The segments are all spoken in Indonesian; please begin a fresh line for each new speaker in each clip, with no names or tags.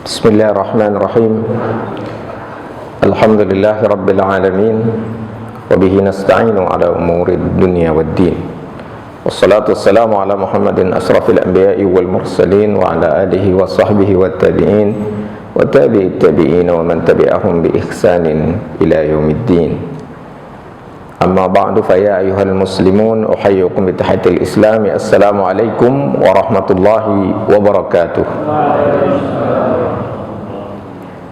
Bismillahirrahmanirrahim. Alhamdulillahi rabbil alamin. Wa bihi nasta'inu ala umuri dunya waddin. Wassalatu wassalamu ala Muhammadin asrafil anbiya'i wal mursalin wa ala alihi wa sahbihi wa tabi'in wa tabi'it tabi'in wa man tabi'ahum bi ihsanin ila yaumiddin. Amma ba'du fa ya ayyuhal muslimun uhayyukum bi tahiyatil islami. Assalamu alaikum warahmatullahi wabarakatuh.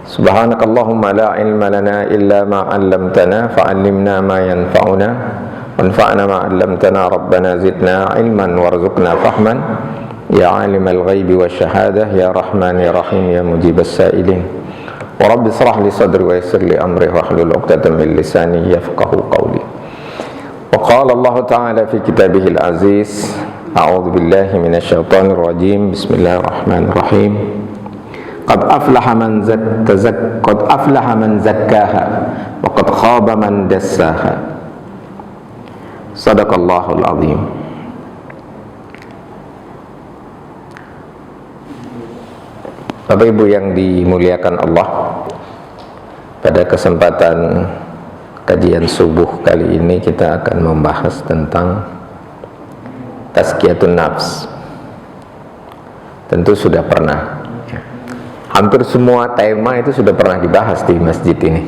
Subhanakallahumma la ilma lana illa ma 'allamtana fa'allimna ma yanfa'una wanfa'na ma 'allamtana rabbana zidna ilman warzuqna fahman ya 'alimal ghaibi wasyahadah ya rahman ya rahim ya mujibas sa'ilin wa rabbi israh li sadri wa yassir li amri wahlul 'uqdatam min lisani yafqahu qawli. Wa qala Allah ta'ala fi kitabihil aziz, a'udzu billahi minasyaitonir rajim. Bismillahirrahmanirrahim. Qad aflaha man zakkaha wa qad khaba man dassaha. Shadaqallahul azim. Bapak Ibu yang dimuliakan Allah, pada kesempatan kajian subuh kali ini kita akan membahas tentang tazkiyatun nafs. Tentu sudah pernah, hampir semua tema itu sudah pernah dibahas di masjid ini,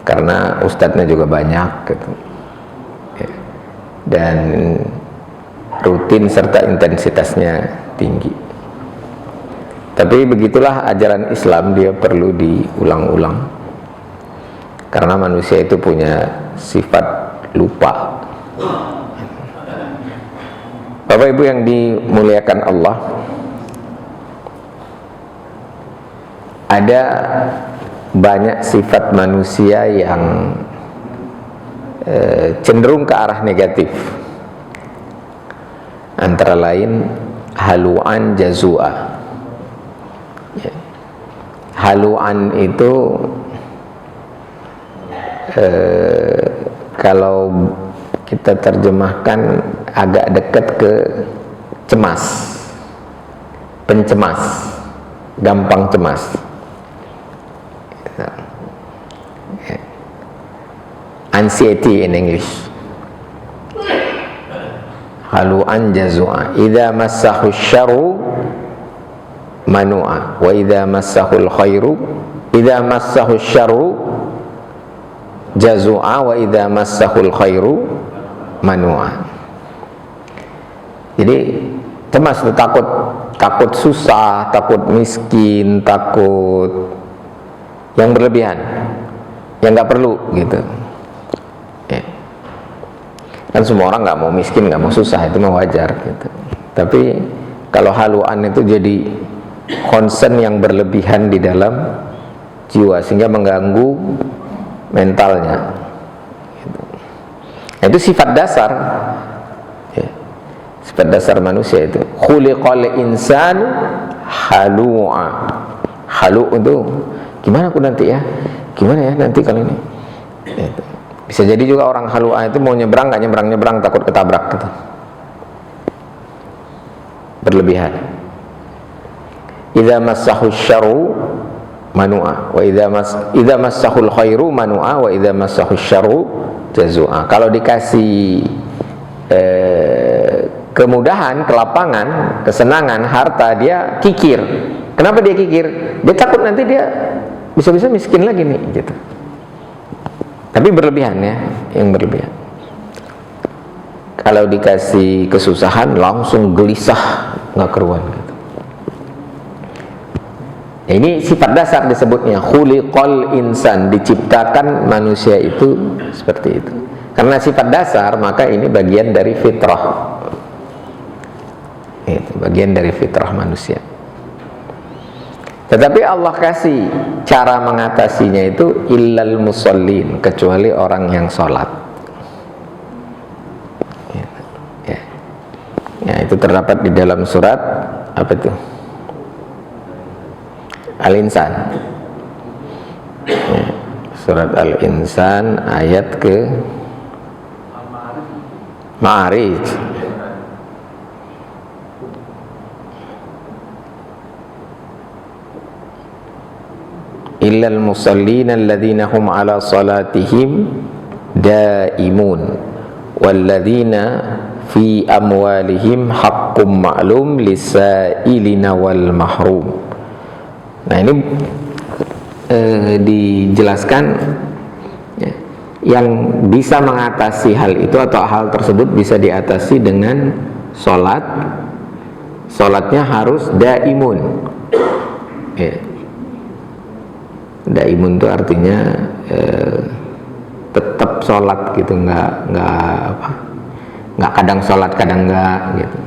karena ustadznya juga banyak gitu. Dan rutin serta intensitasnya tinggi. Tapi begitulah ajaran Islam, dia perlu diulang-ulang, karena manusia itu punya sifat lupa. Bapak Ibu yang dimuliakan Allah, ada banyak sifat manusia yang cenderung ke arah negatif. Antara lain haluan jazua. Haluan itu kalau kita terjemahkan agak dekat ke cemas, pencemas, gampang cemas. Anxiety in English. Haluan jazua. Idza massahu syarru manu'a wa idza massahul khairu, idza massahu syarru jazua wa idza massahul khairu manu'a. Jadi cemas itu takut susah, takut miskin, takut yang berlebihan, yang nggak perlu gitu. Kan semua orang nggak mau miskin, nggak mau susah, itu mah wajar gitu. Tapi kalau haluan itu jadi concern yang berlebihan di dalam jiwa sehingga mengganggu mentalnya. Itu sifat dasar, sifat dasar manusia itu. Khuliqal insan halu'a. Halu itu gimana aku nanti ya? Gimana ya nanti kali ini? Bisa jadi juga orang halu'a itu mau nyebrang nggak nyebrang takut ketabrak gitu. Berlebihan. Idza massahu syarru manu'a wa idza massahul khairu manu'a wa idza massahu syarru jazua. Kalau dikasih kemudahan, kelapangan, kesenangan, harta, dia kikir. Kenapa dia kikir? Dia takut nanti dia bisa-bisa miskin lagi nih gitu. Tapi berlebihan ya, yang berlebihan. Kalau dikasih kesusahan langsung gelisah, nggak keruan gitu. Ini sifat dasar disebutnya khuliqal insan, diciptakan manusia itu seperti itu. Karena sifat dasar, maka ini bagian dari fitrah. Itu bagian dari fitrah manusia. Tetapi Allah kasih cara mengatasinya itu illal musallin, kecuali orang yang sholat. Ya, itu terdapat di dalam surat apa itu? Al-Insan. Ya, surat Al-Insan ayat ke Ma'arij. illal musallina alladzina hum ala salatihim daimun walladzina fi amwalihim haqqum ma'lum lisailina wal mahrum. Nah, ini dijelaskan ya, yang bisa mengatasi hal itu atau hal tersebut bisa diatasi dengan sholat. Sholatnya harus daimun ya. Daimun itu artinya tetap sholat gitu, nggak kadang sholat kadang enggak gitu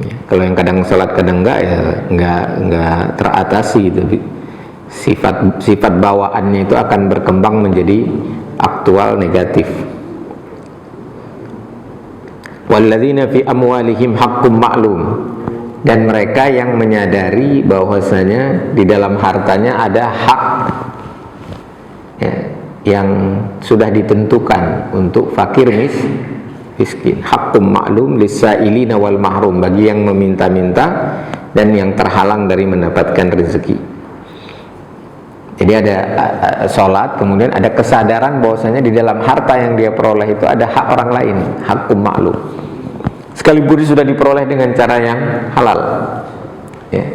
ya. Kalau yang kadang sholat kadang enggak ya nggak teratasi gitu. Sifat bawaannya itu akan berkembang menjadi aktual negatif. Walladzina fi amwalihim haqqum ma'lum, dan mereka yang menyadari bahwasanya di dalam hartanya ada hak ya, yang sudah ditentukan untuk fakir miskin. Haqqum ma'lum lisailina wal mahrum, bagi yang meminta-minta dan yang terhalang dari mendapatkan rezeki. Jadi ada sholat, kemudian ada kesadaran bahwasanya di dalam harta yang dia peroleh itu ada hak orang lain, haqqum ma'lum. Sekalipun sudah diperoleh dengan cara yang halal. Ya.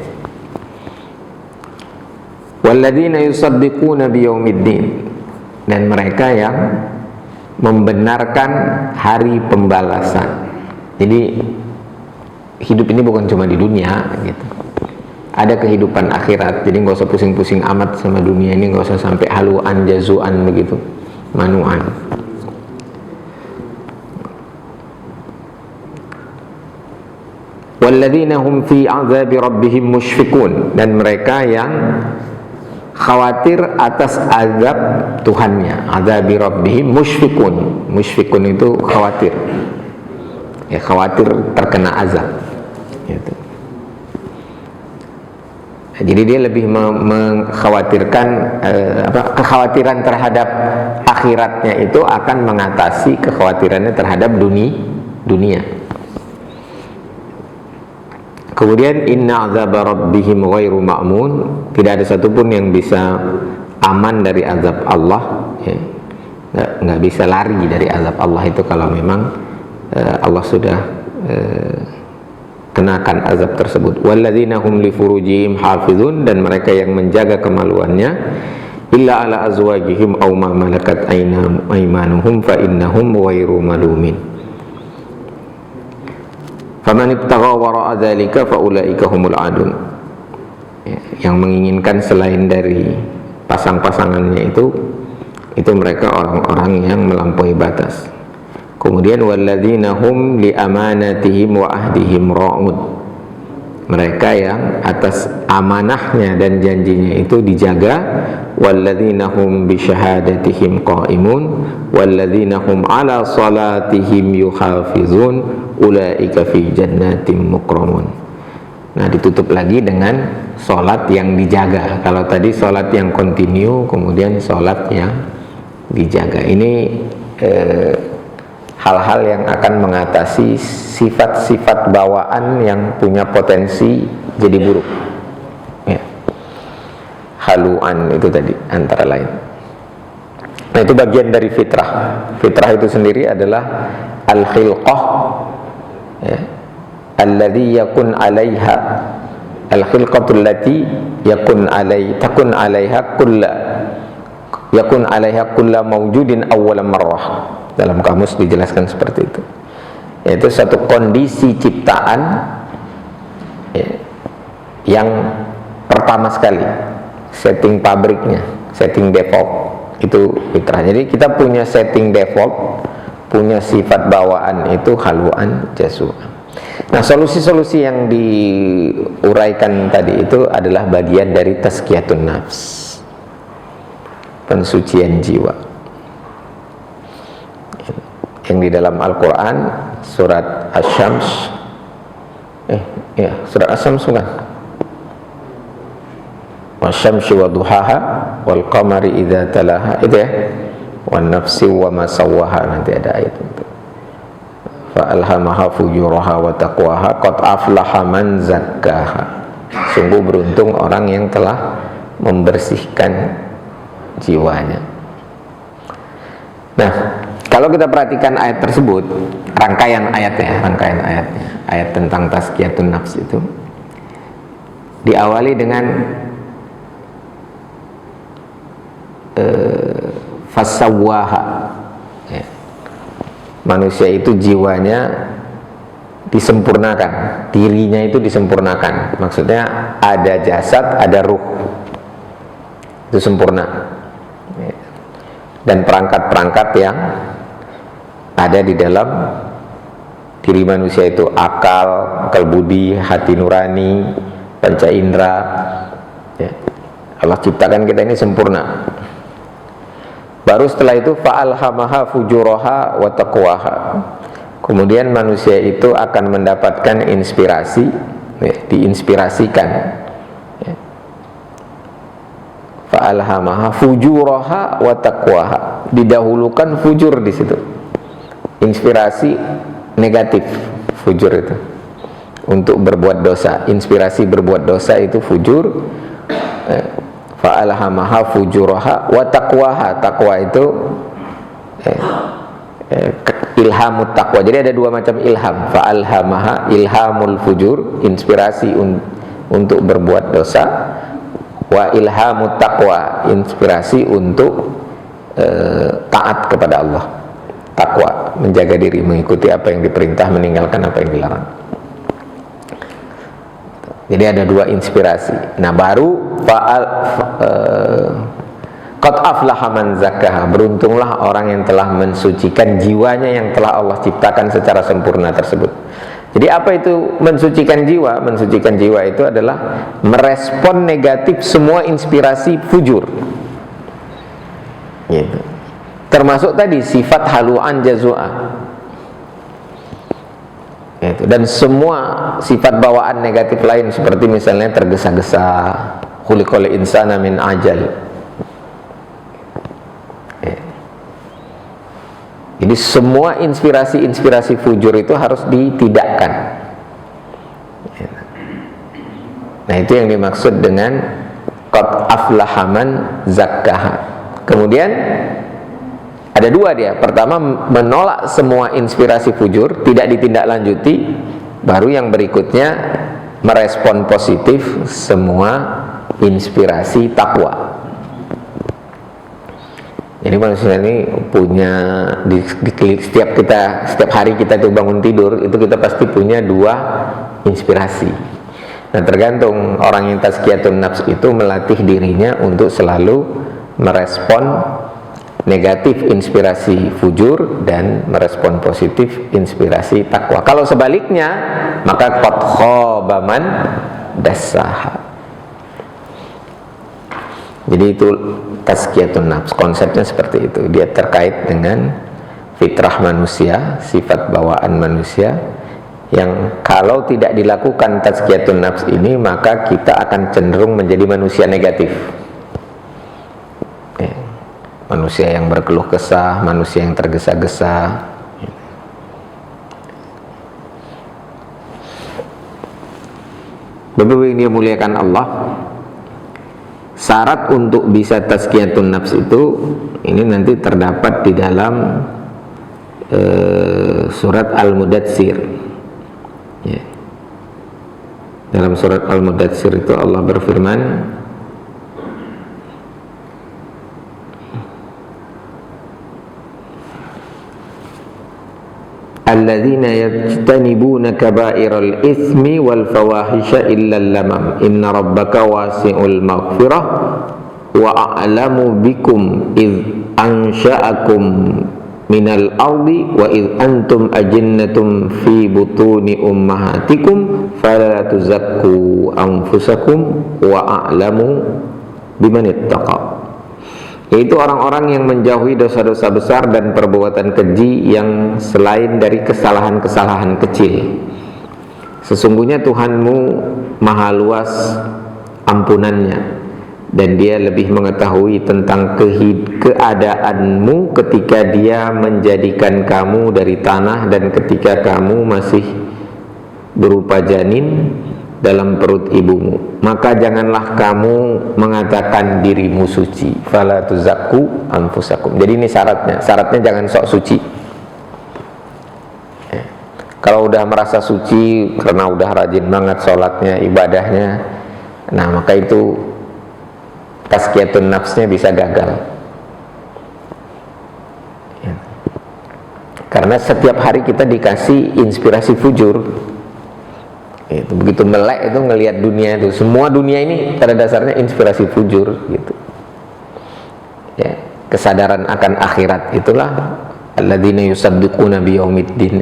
Walladzina yusaddiquna biyaumiddin, dan mereka yang membenarkan hari pembalasan. Jadi hidup ini bukan cuma di dunia gitu. Ada kehidupan akhirat, jadi nggak usah pusing-pusing amat sama dunia ini, nggak usah sampai haluan jazuan begitu, manuan. Walladzina hum fi azabi rabbihim musyfiqun, dan mereka yang khawatir atas azab Tuhannya. Azabi rabbihim musyfiqun. Musyfiqun itu khawatir. Ya, khawatir terkena azab. Gitu. Jadi dia lebih mengkhawatirkan kekhawatiran terhadap akhiratnya itu akan mengatasi kekhawatirannya terhadap dunia. Kemudian inna azab rabbihim ghairu ma'mun, tidak ada satupun yang bisa aman dari azab Allah ya. Nggak bisa lari dari azab Allah itu kalau memang Allah sudah kenakan azab tersebut. Walladzina hum li furujihim hafizun, dan mereka yang menjaga kemaluannya, illa ala azwajihim aw ma malakat aymanuhum fa innahum ghairu malumin. Faman ibtagha wara'a dzalika fa ulaika humul adun. Yang menginginkan selain dari pasang-pasangannya itu mereka orang-orang yang melampaui batas. Kemudian walladzina hum li amanatihim wa ahdihim ra'ud, mereka yang atas amanahnya dan janjinya itu dijaga. Walladzina hum bi syahadatihim qa'imun walladzina hum ala salatihim yuhafizun ulaika fi jannatin mukramun. Nah, ditutup lagi dengan salat yang dijaga. Kalau tadi salat yang kontinu, kemudian salat yang dijaga. Ini hal-hal yang akan mengatasi sifat-sifat bawaan yang punya potensi jadi buruk ya. Haluan itu tadi antara lain. Nah, itu bagian dari fitrah. Fitrah itu sendiri adalah al-khilqah ya, alladhi yakun alaiha, al-khilqatul lati yakun alaiha kulla mawjudin awwala marrah. Dalam kamus dijelaskan seperti itu. Yaitu satu kondisi ciptaan ya, yang pertama sekali, setting pabriknya, setting default itu fitrah. Jadi kita punya setting default, punya sifat bawaan itu haluan jazua. Nah, solusi-solusi yang diuraikan tadi itu adalah bagian dari tazkiyatun nafs, pensucian jiwa. Yang di dalam Al-Quran surat Asy-Syams surat Asy-Syams bukan? Wasyamsi wa duhaha wal qamari idza talaha, itu ya, wan nafsi wa ma sawwaha, nanti ada ayat itu. Fa alhamaha fujuraha wa taqwaha qad aflaha man zakkaha. Sungguh beruntung orang yang telah membersihkan jiwanya. Nah, kalau kita perhatikan ayat tersebut, rangkaian ayatnya, ayat tentang tazkiyatun nafs itu diawali dengan fasawwaha, ya. Manusia itu jiwanya disempurnakan, dirinya itu disempurnakan. Maksudnya ada jasad, ada ruh, itu sempurna, ya. Dan perangkat-perangkat yang ada di dalam diri manusia itu akal budi, hati nurani, panca indera, ya. Allah ciptakan kita ini sempurna. Baru setelah itu fa'alhamaha fujuraha wa taqwaha. Kemudian manusia itu akan mendapatkan inspirasi, ya, diinspirasikan, ya. Fa'alhamaha fujuraha wa taqwaha. Didahulukan fujur di situ. Inspirasi negatif, fujur itu untuk berbuat dosa. Inspirasi berbuat dosa itu fujur. Fa'alhamaha fujuraha wa taqwaha. Taqwa itu ilhamut taqwa. Jadi ada dua macam ilham. Fa'alhamaha ilhamul fujur, inspirasi untuk berbuat dosa. Wa ilhamut taqwa, inspirasi untuk taat kepada Allah. Takwa, menjaga diri, mengikuti apa yang diperintah, meninggalkan apa yang dilarang. Jadi ada dua inspirasi. Nah, baru qad aflaha man zakkaha. Beruntunglah orang yang telah mensucikan jiwanya yang telah Allah ciptakan secara sempurna tersebut. Jadi apa itu mensucikan jiwa? Mensucikan jiwa itu adalah merespon negatif semua inspirasi fujur, gitu. Termasuk tadi sifat haluan jazua, gitu. Dan semua sifat bawaan negatif lain seperti misalnya tergesa-gesa, khuliqal insana min ajal. Jadi semua inspirasi fujur itu harus ditidakkan. Nah, itu yang dimaksud dengan qad aflaha man zakkaha. Kemudian ada dua dia. Pertama, menolak semua inspirasi fujur, tidak ditindaklanjuti. Baru yang berikutnya merespon positif semua inspirasi takwa. Jadi manusia ini punya setiap hari kita tuh bangun tidur itu kita pasti punya dua inspirasi. Nah, tergantung orang yang tazkiyatun nafs itu melatih dirinya untuk selalu merespon negatif inspirasi fujur dan merespon positif inspirasi takwa. Kalau sebaliknya, maka qad khaba man dassaha. Jadi itu tazkiyatun nafs, konsepnya seperti itu. Dia terkait dengan fitrah manusia, sifat bawaan manusia, yang kalau tidak dilakukan tazkiyatun nafs ini, maka kita akan cenderung menjadi manusia negatif. Manusia yang berkeluh kesah, manusia yang tergesa-gesa. Bapak-Ibu yang dimuliakan Allah, syarat untuk bisa tazkiyatun nafs itu ini nanti terdapat di dalam surat Al-Mudatsir, ya. Dalam surat Al-Mudatsir itu Allah berfirman, alladzina yajtanibuna kaba'iral itsmi wal fawahisha illal lamam inna rabbaka wasi'ul maghfirah wa a'lamu bikum id ansha'akum minal ardi wa id antum ajinnatun fi butuni ummahatikum fala tuzakku anfusakum wa a'lamu biman ittaqa. Yaitu orang-orang yang menjauhi dosa-dosa besar dan perbuatan keji yang selain dari kesalahan-kesalahan kecil. Sesungguhnya Tuhanmu maha luas ampunannya, dan dia lebih mengetahui tentang keadaanmu ketika dia menjadikan kamu dari tanah dan ketika kamu masih berupa janin, dalam perut ibumu, maka janganlah kamu mengatakan dirimu suci. Fala tuzakku anfusakum. Jadi ini syaratnya jangan sok suci. Kalau udah merasa suci karena udah rajin banget sholatnya, ibadahnya, nah maka itu tazkiyatun nafsnya bisa gagal. Karena setiap hari kita dikasih inspirasi fujur. Itu begitu melek itu ngelihat dunia itu, semua dunia ini pada dasarnya inspirasi fujur gitu. Ya, kesadaran akan akhirat itulah alladzina yusaddiquna biyaumiddin,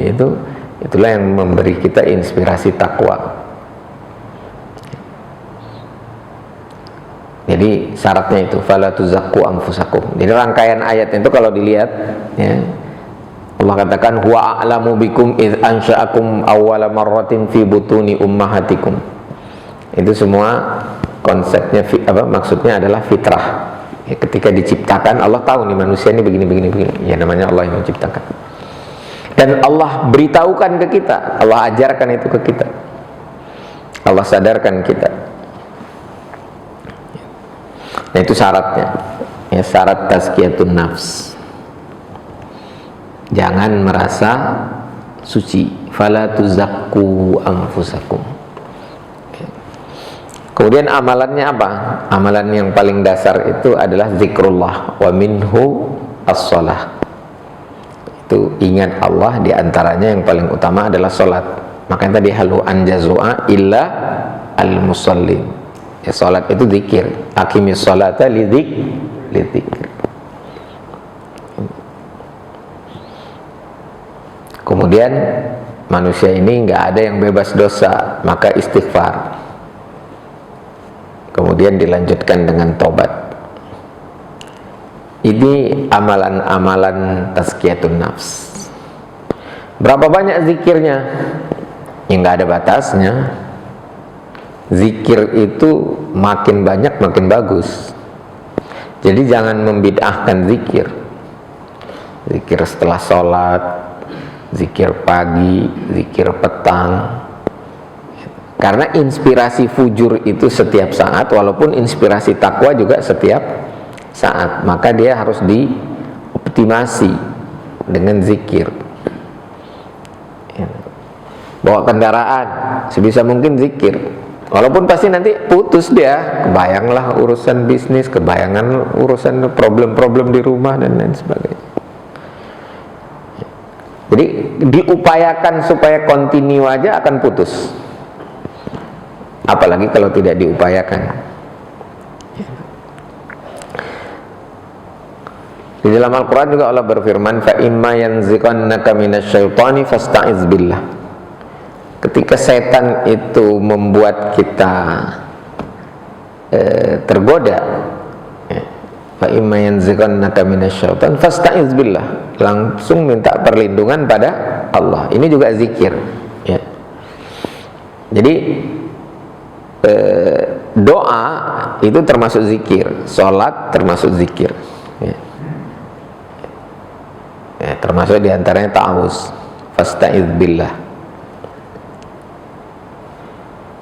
itulah yang memberi kita inspirasi takwa. Jadi syaratnya itu fala tuzakku anfusakum. Jadi rangkaian ayat itu kalau dilihat ya, Allah katakan huwa a'lamu bikum id ansha'akum awwala marratin fi butuni ummahatikum. Itu semua konsepnya maksudnya adalah fitrah. Ya, ketika diciptakan Allah tahu nih manusia ini begini. Ya namanya Allah yang menciptakan. Dan Allah beritahukan ke kita, Allah ajarkan itu ke kita. Allah sadarkan kita. Nah itu syaratnya. Ya, syarat tazkiyatun nafs. Jangan merasa suci. Fala tuzakku anfusakum. Kemudian amalannya apa? Amalan yang paling dasar itu adalah zikrullah, wa minhu as-shalah. Itu ingat Allah, diantaranya yang paling utama adalah sholat. Makanya tadi halu anjazua illa al-musallin. Ya, sholat itu zikir. Aqimis sholata lidzikr. Kemudian manusia ini nggak ada yang bebas dosa, maka istighfar. Kemudian dilanjutkan dengan tobat. Ini amalan-amalan tazkiyatun nafs. Berapa banyak zikirnya? Ya nggak ada batasnya. Zikir itu makin banyak makin bagus. Jadi jangan membid'ahkan zikir. Zikir setelah sholat, zikir pagi, zikir petang. Karena inspirasi fujur itu setiap saat, walaupun inspirasi takwa juga setiap saat. Maka dia harus dioptimasi dengan zikir. Bawa kendaraan, sebisa mungkin zikir. Walaupun pasti nanti putus dia, kebayanglah urusan bisnis, kebayangan urusan problem-problem di rumah dan lain sebagainya. Jadi diupayakan supaya kontinu aja akan putus. Apalagi kalau tidak diupayakan. Di dalam Al-Quran juga Allah berfirman, fa imma yanziqannaka minasyaitani fasta'iz billah. Ketika setan itu membuat kita tergoda, fa imma yanziqannaka minasyaitan fasta'iz billah, langsung minta perlindungan pada Allah. Ini juga zikir ya. Jadi doa itu termasuk zikir, sholat termasuk zikir ya. Ya, termasuk diantaranya ta'awuz, fasta'iz billah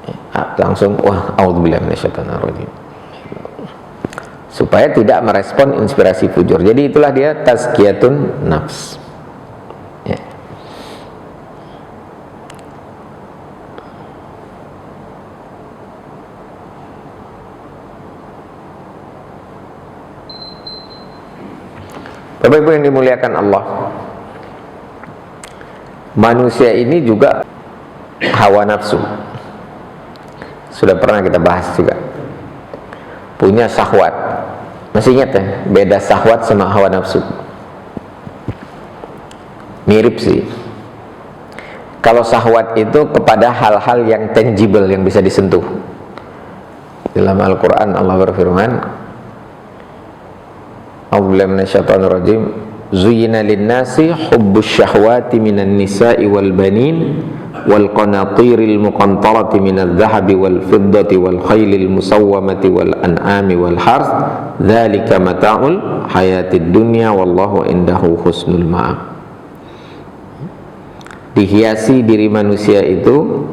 ya, langsung wah a'udzubillahi minasyaitonir rajim, supaya tidak merespon inspirasi fujur. Jadi itulah dia tazkiyatun nafs ya. Bapak Ibu yang dimuliakan Allah, manusia ini juga hawa nafsu. Sudah pernah kita bahas juga. Punya syahwat. Masih ingat ya, beda syahwat sama hawa nafsu? Mirip sih. Kalau syahwat itu kepada hal-hal yang tangible, yang bisa disentuh. Dalam Al-Quran Allah berfirman, a'udzubillahi minasyaitonir rajim, zuyyina lin-nasi hubbus syahwati minan nisa'i wal banin wal qanatiril muqantarati minadh dhahabi wal fiddati wal khailil musawwamati wal an'ami wal harth dzalika mata'ul hayatid dunya wallahu indahu husnul ma'ab. Dihiasi diri manusia itu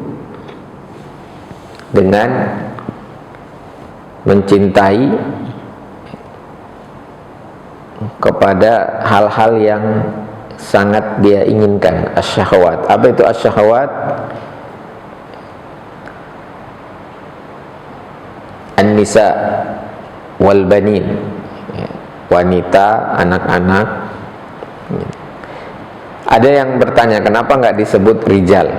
dengan mencintai kepada hal-hal yang sangat dia inginkan, asyahwat. Apa itu asyahwat? An-nisa wal banin, wanita, anak-anak. Ada yang bertanya, kenapa nggak disebut rijal?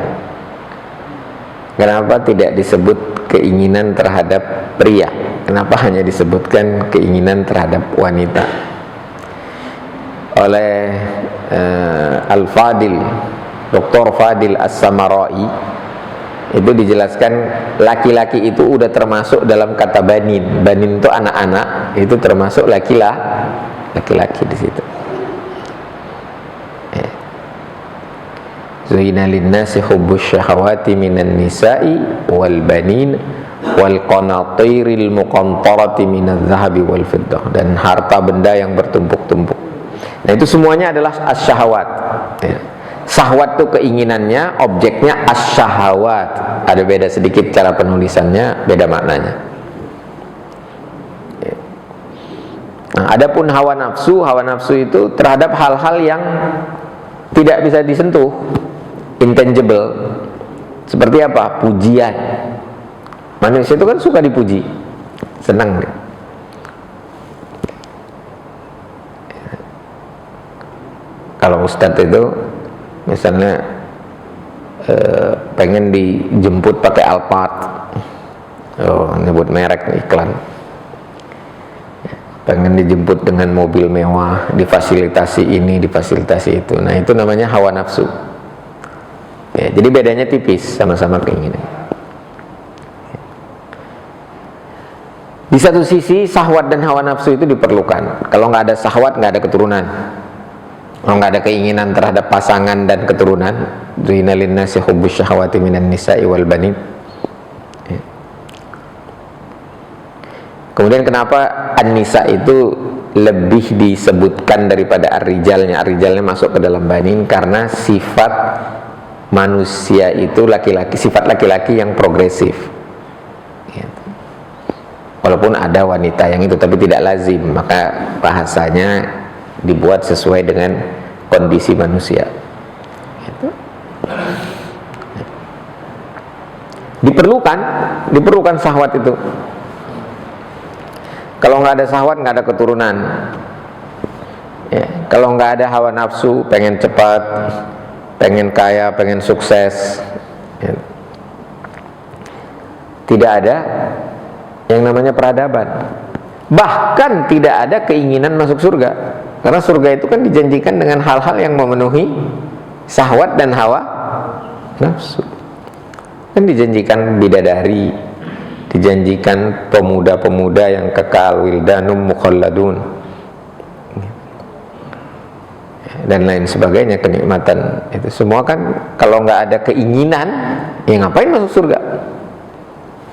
Kenapa tidak disebut keinginan terhadap pria? Kenapa hanya disebutkan keinginan terhadap wanita? Oleh Al-Fadil, Dr. Fadil As-Samarai, itu dijelaskan laki-laki itu udah termasuk dalam kata banin. Banin itu anak-anak, itu termasuk laki-laki di situ. Zuina linnasi hubbus syahawati minan nisa'i wal banin wal qanatiril muqantarati minadz zahabi wal fiddah, dan harta benda yang bertumpuk-tumpuk. Nah, itu semuanya adalah asyahawat. Ya. Syahwat itu keinginannya, objeknya asyahawat. Ada beda sedikit cara penulisannya, beda maknanya. Ya. Nah, adapun hawa nafsu itu terhadap hal-hal yang tidak bisa disentuh, intangible. Seperti apa? Pujian. Manusia itu kan suka dipuji, senang dia. Kalau ustadz itu misalnya pengen dijemput pakai Alphard, nyebut merek iklan, pengen dijemput dengan mobil mewah, difasilitasi ini, difasilitasi itu. Nah, itu namanya hawa nafsu. Ya, jadi bedanya tipis, sama-sama keinginan. Di satu sisi syahwat dan hawa nafsu itu diperlukan. Kalau nggak ada syahwat, nggak ada keturunan. Kalau nggak ada keinginan terhadap pasangan dan keturunan, zuina linnasi hubbus syahawati minan nisa'i wal banin. Ya. Kemudian kenapa an-nisa itu lebih disebutkan daripada ar-rijalnya? Ar-rijalnya masuk ke dalam banin karena sifat manusia itu laki-laki, sifat laki-laki yang progresif. Ya. Walaupun ada wanita yang itu, tapi tidak lazim, maka bahasanya dibuat sesuai dengan kondisi manusia. Diperlukan syahwat itu. Kalau nggak ada syahwat, nggak ada keturunan. Ya, kalau nggak ada hawa nafsu, pengen cepat, pengen kaya, pengen sukses, ya, tidak ada yang namanya peradaban. Bahkan tidak ada keinginan masuk surga. Karena surga itu kan dijanjikan dengan hal-hal yang memenuhi syahwat dan hawa nafsu. Kan dijanjikan bidadari, dijanjikan pemuda-pemuda yang kekal, wildanum mukhalladun, dan lain sebagainya, kenikmatan itu semua kan. Kalau nggak ada keinginan, ya ngapain masuk surga?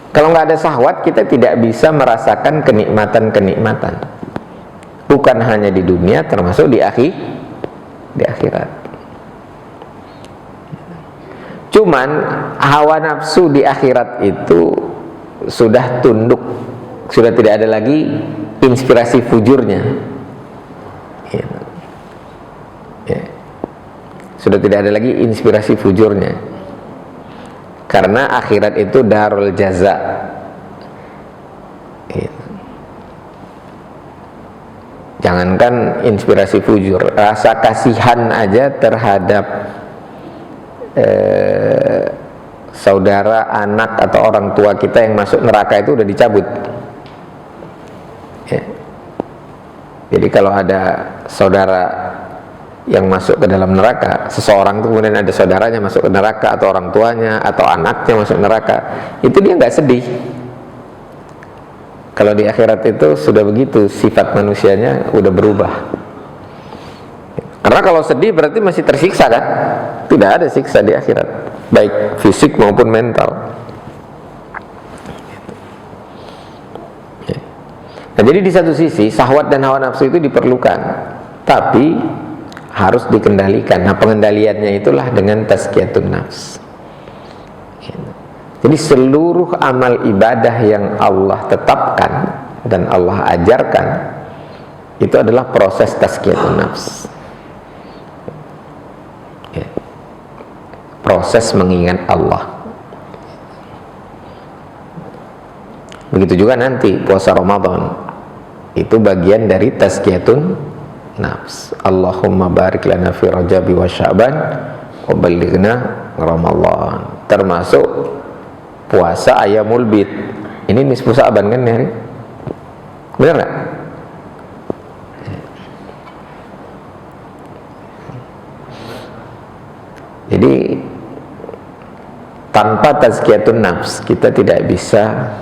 Kalau nggak ada syahwat, kita tidak bisa merasakan kenikmatan-kenikmatan. Bukan hanya di dunia, termasuk di akhirat. Cuman hawa nafsu di akhirat itu sudah tunduk, sudah tidak ada lagi inspirasi fujurnya. Ya. Sudah tidak ada lagi inspirasi fujurnya. Karena akhirat itu darul jaza. Jangankan inspirasi fujur, rasa kasihan aja terhadap saudara, anak, atau orang tua kita yang masuk neraka itu udah dicabut. Ya. Jadi kalau ada saudara yang masuk ke dalam neraka, seseorang itu kemudian ada saudaranya masuk ke neraka, atau orang tuanya atau anaknya masuk neraka, itu dia nggak sedih. Kalau di akhirat itu sudah begitu, sifat manusianya udah berubah. Karena kalau sedih berarti masih tersiksa kan? Tidak ada siksa di akhirat, baik fisik maupun mental. Nah, jadi di satu sisi syahwat dan hawa nafsu itu diperlukan, tapi harus dikendalikan. Nah, pengendaliannya itulah dengan tazkiyatun nafs. Jadi seluruh amal ibadah yang Allah tetapkan dan Allah ajarkan itu adalah proses tazkiyatun nafs, ya. Proses mengingat Allah. Begitu juga nanti puasa Ramadan, itu bagian dari tazkiyatun nafs. Allahumma barik lana fi Rajabi wa Sya'ban wa ballighna Ramadan. Termasuk puasa Ayyamul Bid. Ini nisfu Sya'ban kan ya? Benar nggak? Jadi tanpa tazkiyatun nafs kita tidak bisa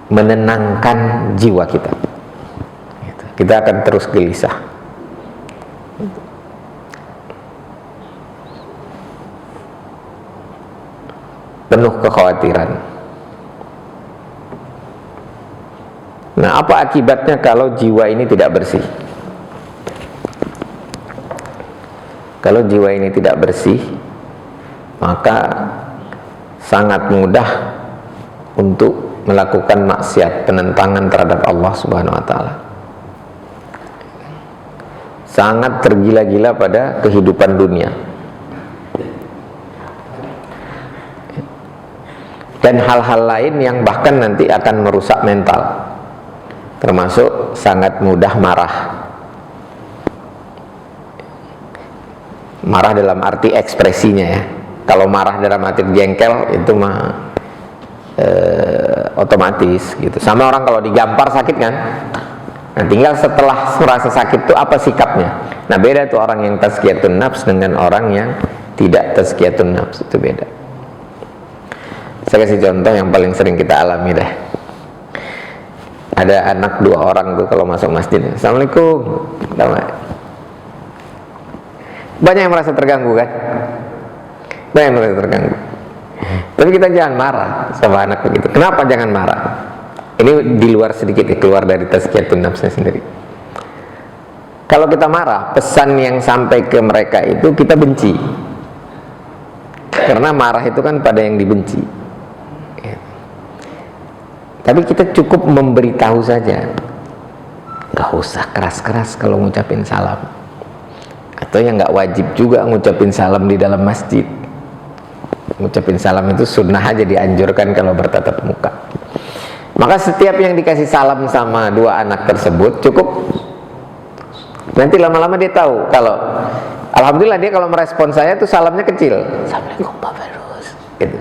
menenangkan jiwa kita. Kita akan terus gelisah. Penuh kekhawatiran. Nah, apa akibatnya kalau jiwa ini tidak bersih? Kalau jiwa ini tidak bersih, maka sangat mudah untuk melakukan maksiat, penentangan terhadap Allah Subhanahu wa taala. Sangat tergila-gila pada kehidupan dunia. Dan hal-hal lain yang bahkan nanti akan merusak mental. Termasuk sangat mudah marah. Marah dalam arti ekspresinya ya. Kalau marah dalam arti jengkel itu mah otomatis gitu. Sama orang kalau digampar sakit kan. Nah, tinggal setelah merasa sakit itu apa sikapnya. Nah, beda tuh orang yang tazkiyatun nafs dengan orang yang tidak tazkiyatun nafs, itu beda. Saya kasih contoh yang paling sering kita alami deh. Ada anak 2 orang tuh kalau masuk masjid, Assalamualaikum, banyak yang merasa terganggu kan? Banyak yang merasa terganggu. Tapi kita jangan marah sama anak begitu. Kenapa jangan marah? Ini di luar sedikit, keluar dari tazkiyatun nafsnya sendiri. Kalau kita marah, pesan yang sampai ke mereka itu kita benci. Karena marah itu kan pada yang dibenci. Ya. Tapi kita cukup memberitahu saja. Gak usah keras-keras kalau ngucapin salam. Atau yang gak wajib juga ngucapin salam di dalam masjid. Ngucapin salam itu sunnah aja, dianjurkan kalau bertatap muka. Maka setiap yang dikasih salam sama 2 anak tersebut cukup. Nanti lama-lama dia tahu kalau alhamdulillah dia kalau merespon saya tuh salamnya kecil. Assalamualaikum Pak Firus. Gitu.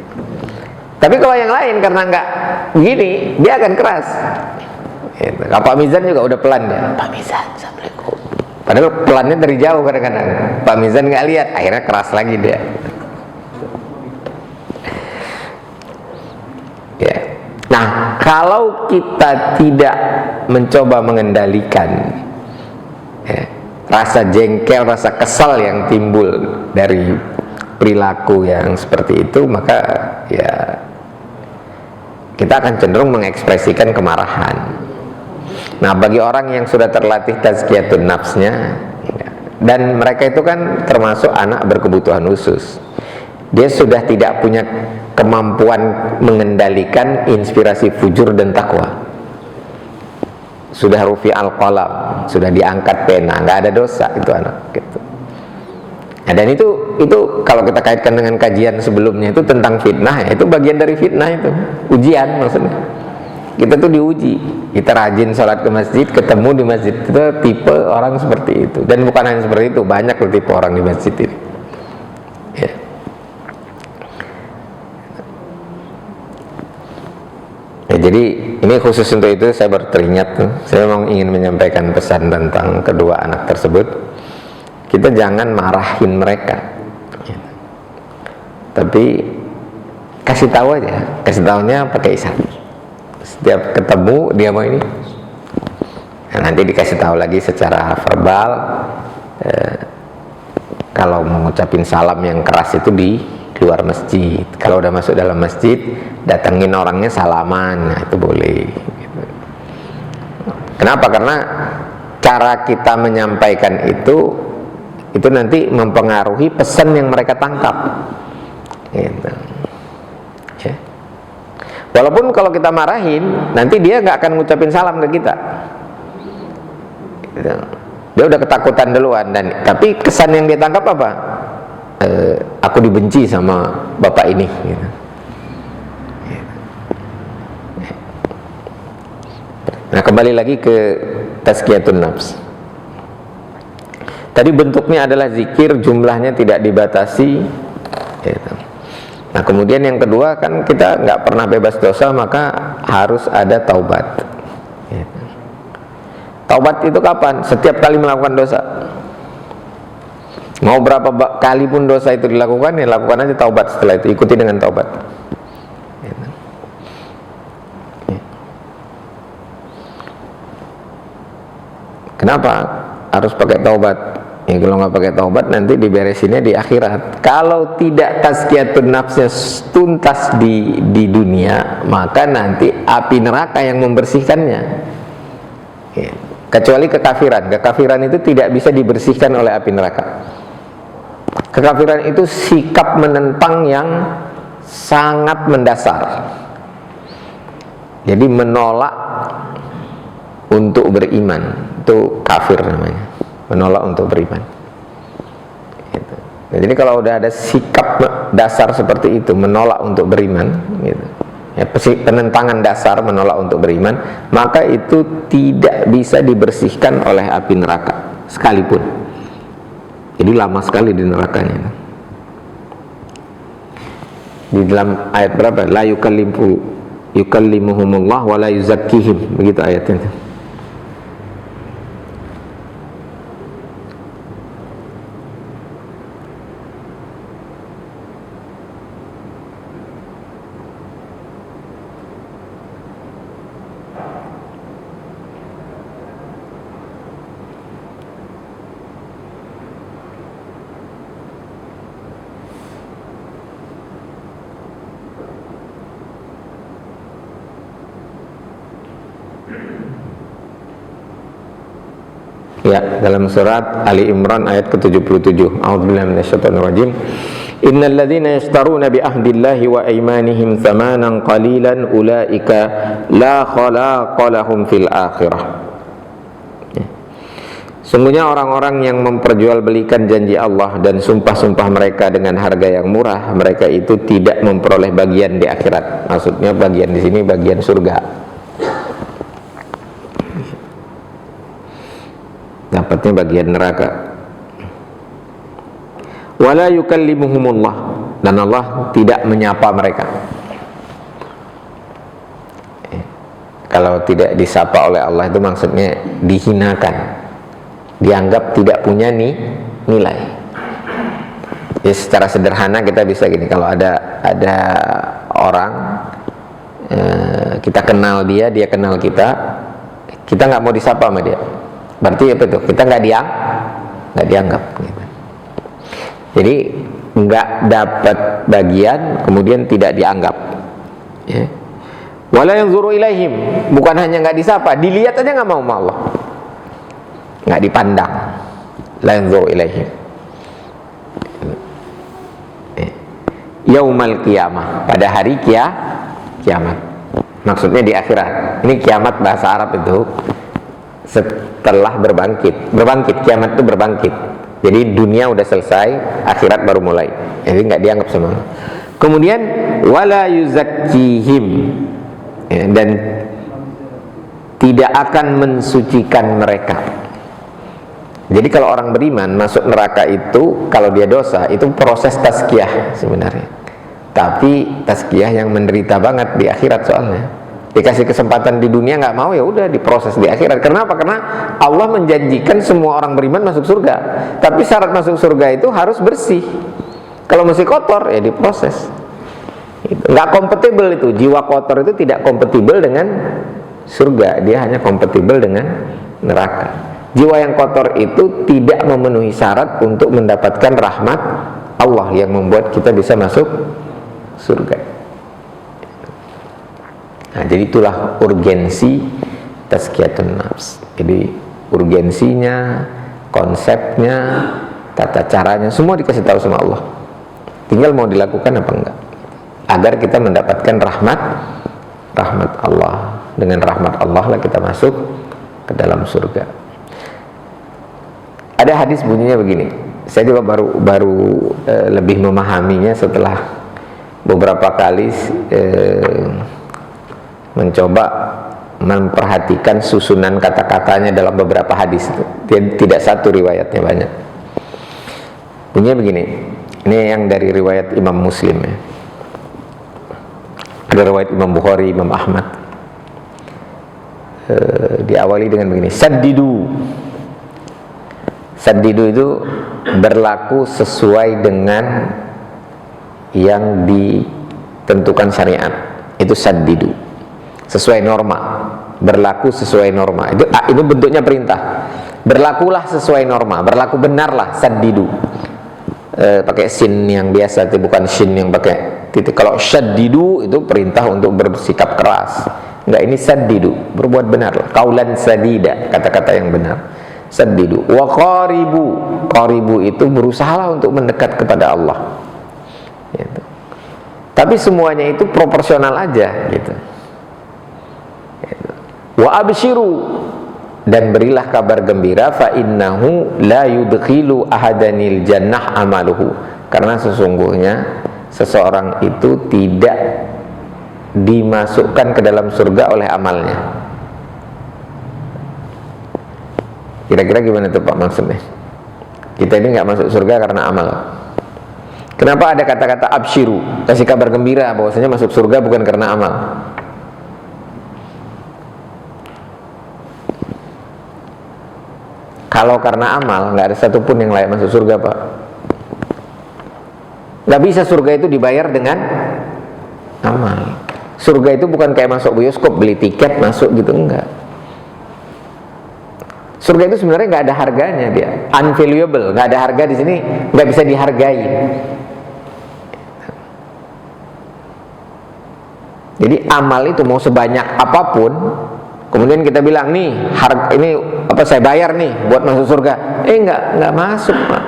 Tapi kalau yang lain karena nggak begini, dia akan keras. Gitu. Pak Mizan juga udah pelan dia. Pak Mizan, Assalamualaikum. Padahal pelannya dari jauh kadang-kadang. Pak Mizan nggak lihat, akhirnya keras lagi dia. Ya. Nah, kalau kita tidak mencoba mengendalikan rasa jengkel, rasa kesal yang timbul dari perilaku yang seperti itu, maka ya kita akan cenderung mengekspresikan kemarahan. Nah, bagi orang yang sudah terlatih tazkiyatun nafsnya, dan mereka itu kan termasuk anak berkebutuhan khusus, dia sudah tidak punya kemampuan mengendalikan inspirasi fujur dan takwa. Sudah rufi al-qalam, sudah diangkat pena, nggak ada dosa itu anak gitu. Nah, dan itu kalau kita kaitkan dengan kajian sebelumnya itu tentang fitnah, ya, itu bagian dari fitnah, itu ujian maksudnya. Kita tuh diuji, kita rajin sholat ke masjid, ketemu di masjid, itu tipe orang seperti itu. Dan bukan hanya seperti itu, banyak loh tipe orang di masjid ini ya. Ya, jadi ini khusus untuk itu saya berteringat, saya memang ingin menyampaikan pesan tentang kedua anak tersebut. Kita jangan marahin mereka, ya. Tapi kasih tahu aja, kasih tahunya pakai isyarat. Setiap ketemu dia mau ini, nah, nanti dikasih tahu lagi secara verbal. Kalau mengucapin salam yang keras itu di luar masjid. Kalau udah masuk dalam masjid, datengin orangnya salaman, nah itu boleh gitu. Kenapa? Karena cara kita menyampaikan itu itu nanti mempengaruhi pesan yang mereka tangkap. Gitu. Ya. Walaupun kalau kita marahin, nanti dia nggak akan ngucapin salam ke kita. Gitu. Dia udah ketakutan duluan, tapi kesan yang dia tangkap apa? Aku dibenci sama bapak ini. Gitu. Nah, kembali lagi ke tazkiyatun nafs. Tadi bentuknya adalah zikir, jumlahnya tidak dibatasi. Gitu. Nah, kemudian yang kedua kan kita nggak pernah bebas dosa, maka harus ada taubat. Gitu. Taubat itu kapan? Setiap kali melakukan dosa. Mau berapa kali pun dosa itu dilakukan, ya lakukan aja taubat setelah itu, ikuti dengan taubat. Gitu. Kenapa harus pakai taubat? Ya, kalau nggak pakai taubat nanti diberesinnya di akhirat. Kalau tidak tazkiyatun nafsnya tuntas di dunia, maka nanti api neraka yang membersihkannya. Ya. Kecuali kekafiran. Kekafiran itu tidak bisa dibersihkan oleh api neraka. Kekafiran itu sikap menentang yang sangat mendasar. Jadi menolak untuk beriman, itu kafir namanya. Menolak untuk beriman. Gitu. Nah, jadi kalau udah ada sikap dasar seperti itu, menolak untuk beriman, gitu. Ya, penentangan dasar menolak untuk beriman, maka itu tidak bisa dibersihkan oleh api neraka sekalipun. Jadi lama sekali di nerakanya. Di dalam ayat berapa? La yukallimuhumullah wa la yuzakkihim, begitu ayatnya. Ya, dalam surat Ali Imran ayat ke-77. A'udzubillahi minasyaitonirrajim. Innal ladzina yashtaruna bi ahdillahi wa aymanihim thamanan qalilan ulaika la khalaqa lahum fil akhirah. Ya. Sungguhnya orang-orang yang memperjualbelikan janji Allah dan sumpah-sumpah mereka dengan harga yang murah, mereka itu tidak memperoleh bagian di akhirat. Maksudnya bagian di sini bagian surga. Dapatnya bagian neraka. Wala yukallimuhumullah, dan Allah tidak menyapa mereka. Kalau tidak disapa oleh Allah itu maksudnya dihinakan, dianggap tidak punya nilai. Ya, secara sederhana kita bisa gini, kalau ada orang kita kenal dia kenal kita nggak mau disapa sama dia. Berarti apa itu? Kita nggak dianggap. Gitu. Jadi nggak dapat bagian, kemudian tidak dianggap. Ya. Wala yanzuru ilaihim, bukan hanya nggak disapa, dilihat aja nggak mau sama Allah, nggak dipandang. La yanzuru ilaihim. Yaumal qiyamah, pada hari kiamat. Maksudnya di akhirat. Ini kiamat bahasa Arab itu setelah berbangkit, kiamat itu berbangkit. Jadi dunia udah selesai, akhirat baru mulai. Jadi nggak dianggap sama. Kemudian wala yuzakkihim, ya, dan tidak akan mensucikan mereka. Jadi kalau orang beriman masuk neraka itu, kalau dia dosa itu proses tazkiyah sebenarnya. Tapi tazkiyah yang menderita banget di akhirat soalnya. Dikasih kesempatan di dunia nggak mau, ya udah diproses di akhirat. Kenapa? Karena Allah menjanjikan semua orang beriman masuk surga. Tapi syarat masuk surga itu harus bersih. Kalau masih kotor ya diproses. Nggak kompatibel itu, jiwa kotor itu tidak kompatibel dengan surga. Dia hanya kompatibel dengan neraka. Jiwa yang kotor itu tidak memenuhi syarat untuk mendapatkan rahmat Allah yang membuat kita bisa masuk surga. Nah, jadi itulah urgensi tazkiyatun nafs. Jadi urgensinya, konsepnya, tata caranya, semua dikasih tahu sama Allah. Tinggal mau dilakukan apa enggak, agar kita mendapatkan rahmat Allah. Dengan rahmat Allah lah kita masuk ke dalam surga. Ada hadis bunyinya begini, saya juga baru lebih memahaminya setelah beberapa kali mencoba memperhatikan susunan kata-katanya dalam beberapa hadis. Tidak satu riwayatnya, banyak. Bunyinya begini, ini yang dari riwayat Imam Muslim ya. Ada riwayat Imam Bukhari, Imam Ahmad. Diawali dengan begini, saddidu. Saddidu itu berlaku sesuai dengan yang ditentukan syariat. Itu saddidu, sesuai norma, berlaku sesuai norma. Itu bentuknya perintah. Berlakulah sesuai norma, berlaku benarlah, saddidu. Pakai sin yang biasa, itu bukan shin yang pakai titik. Kalau syaddidu itu perintah untuk bersikap keras. Enggak, ini saddidu, berbuat benar. Qaulan sadida, kata-kata yang benar. Saddidu. Wa qaribu, qaribu itu berusahalah untuk mendekat kepada Allah. Gitu. Tapi semuanya itu proporsional aja, gitu. Wa abshiru, dan berilah kabar gembira, fa innahu la yudkhilu ahadanil jannah amaluhu, karena sesungguhnya seseorang itu tidak dimasukkan ke dalam surga oleh amalnya. Kira-kira gimana tuh Pak maksudnya? Kita ini nggak masuk surga karena amal. Kenapa ada kata-kata abshiru, kasih kabar gembira bahwasanya masuk surga bukan karena amal? Kalau karena amal, nggak ada satupun yang layak masuk surga, Pak. Nggak bisa surga itu dibayar dengan amal. Surga itu bukan kayak masuk bioskop, beli tiket masuk gitu, enggak. Surga itu sebenarnya nggak ada harganya, dia unvaluable, nggak ada harga di sini, nggak bisa dihargai. Jadi amal itu mau sebanyak apapun, kemudian kita bilang nih, harga ini apa saya bayar nih buat masuk surga, nggak masuk, Pak.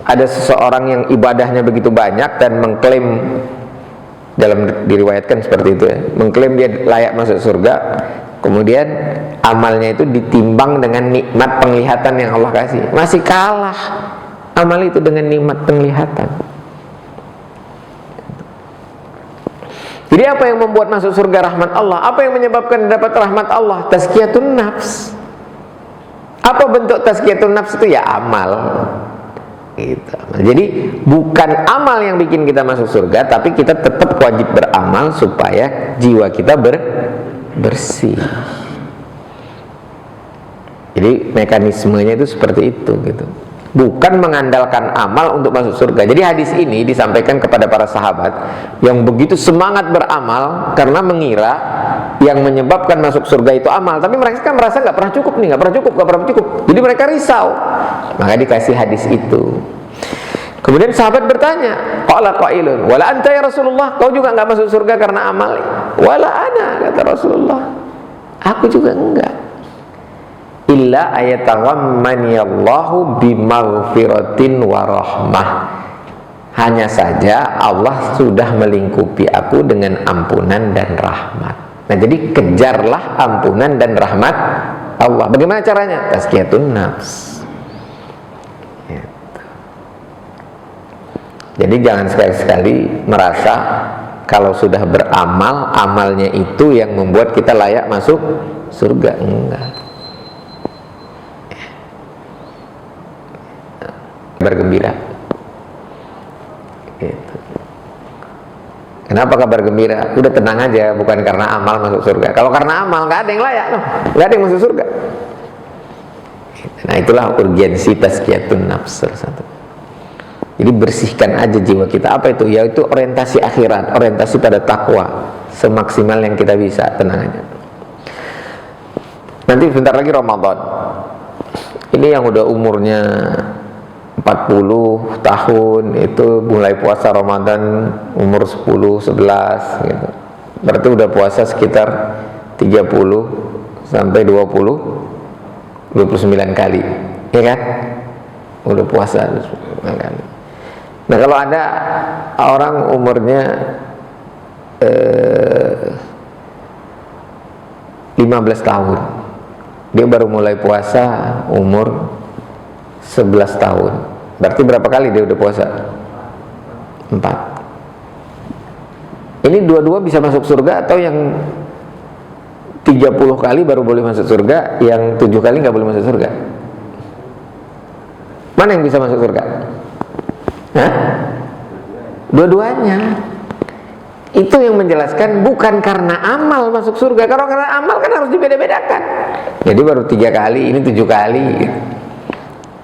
Ada seseorang yang ibadahnya begitu banyak dan mengklaim, dalam diriwayatkan seperti itu ya, mengklaim dia layak masuk surga, kemudian amalnya itu ditimbang dengan nikmat penglihatan yang Allah kasih, masih kalah amal itu dengan nikmat penglihatan. Jadi apa yang membuat masuk surga rahmat Allah? Apa yang menyebabkan dapat rahmat Allah? Tazkiyatun nafs. Apa bentuk tazkiyatun nafs itu? Ya amal. Gitu. Jadi bukan amal yang bikin kita masuk surga, tapi kita tetap wajib beramal supaya jiwa kita bersih. Jadi mekanismenya itu seperti itu, gitu. Bukan mengandalkan amal untuk masuk surga. Jadi hadis ini disampaikan kepada para sahabat yang begitu semangat beramal karena mengira yang menyebabkan masuk surga itu amal, tapi mereka kan merasa nggak pernah cukup nih, nggak pernah cukup. Jadi mereka risau. Maka dikasih hadis itu. Kemudian sahabat bertanya, qala qailun, wala anta ya Rasulullah, kau juga nggak masuk surga karena amal? Wala ana, kata Rasulullah, aku juga enggak. Illa ayataghammaniyallahu bimaghfiratin wa rahmah. Hanya saja Allah sudah melingkupi aku dengan ampunan dan rahmat. Nah, jadi kejarlah ampunan dan rahmat Allah. Bagaimana caranya? Tazkiyatun nafs. Gitu. Jadi jangan sekali-sekali merasa kalau sudah beramal, amalnya itu yang membuat kita layak masuk surga. Enggak. Bergembira. Gitu. Kenapa kabar gembira? Udah tenang aja, bukan karena amal masuk surga. Kalau karena amal nggak ada yang layak, nggak ada yang masuk surga. Nah, itulah urgensi tazkiyatun nafs satu. Jadi bersihkan aja jiwa kita. Apa itu? Yaitu orientasi akhirat, orientasi pada takwa semaksimal yang kita bisa. Tenang aja. Nanti sebentar lagi Ramadan. Ini yang udah umurnya 40 tahun itu mulai puasa Ramadan umur 10, 11 gitu. Berarti udah puasa sekitar 30 sampai 29 kali. ya kan? Udah puasa kan. Nah kalau ada orang umurnya 15 tahun, dia baru mulai puasa umur 11 tahun, berarti berapa kali dia udah puasa? 4. Ini dua-dua bisa masuk surga, atau yang 30 kali baru boleh masuk surga, yang 7 kali nggak boleh masuk surga? Mana yang bisa masuk surga? Hah? Dua-duanya. Itu yang menjelaskan bukan karena amal masuk surga. Kalau karena amal kan harus dibeda-bedakan. Jadi baru 3 kali, ini 7 kali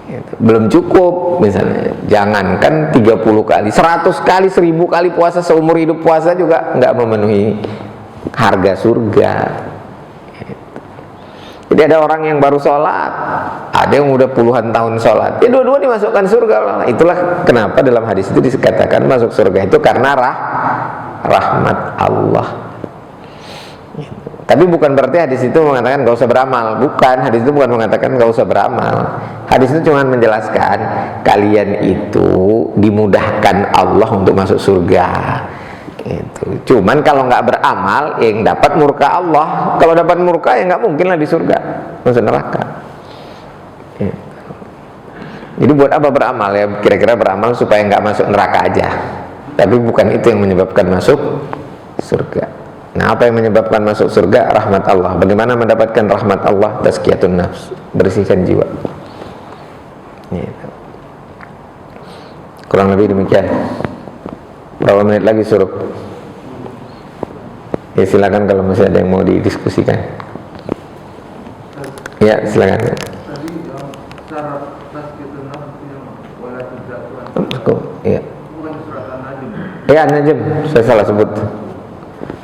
gitu. Belum cukup misalnya. Jangankan 30 kali, 100 kali, 1000 kali puasa, seumur hidup puasa juga nggak memenuhi harga surga. Jadi ada orang yang baru sholat, ada yang udah puluhan tahun sholat, ya dua-dua dimasukkan surga. Itulah kenapa dalam hadis itu dikatakan masuk surga itu karena rahmat Allah. Tapi bukan berarti hadis itu mengatakan gak usah beramal. Bukan, hadis itu bukan mengatakan gak usah beramal. Hadis itu cuma menjelaskan kalian itu dimudahkan Allah untuk masuk surga. Itu. Cuman kalau nggak beramal, yang dapat murka Allah. Kalau dapat murka, ya nggak mungkin lah di surga, masuk neraka. Jadi buat apa beramal ya? Kira-kira beramal supaya nggak masuk neraka aja. Tapi bukan itu yang menyebabkan masuk surga. Nah, apa yang menyebabkan masuk surga? Rahmat Allah. Bagaimana mendapatkan rahmat Allah? Tazkiyatun nafs, bersihkan jiwa. Gitu. Kurang lebih demikian. Berapa menit lagi suruh? Ya silakan kalau masih ada yang mau didiskusikan. Ya silakan.
Tadi syarat tazkiyatun nafs yang wala tuzakuan.
Iya.
Bukan surat An-Najm.
Ya An-Najm, saya salah sebut.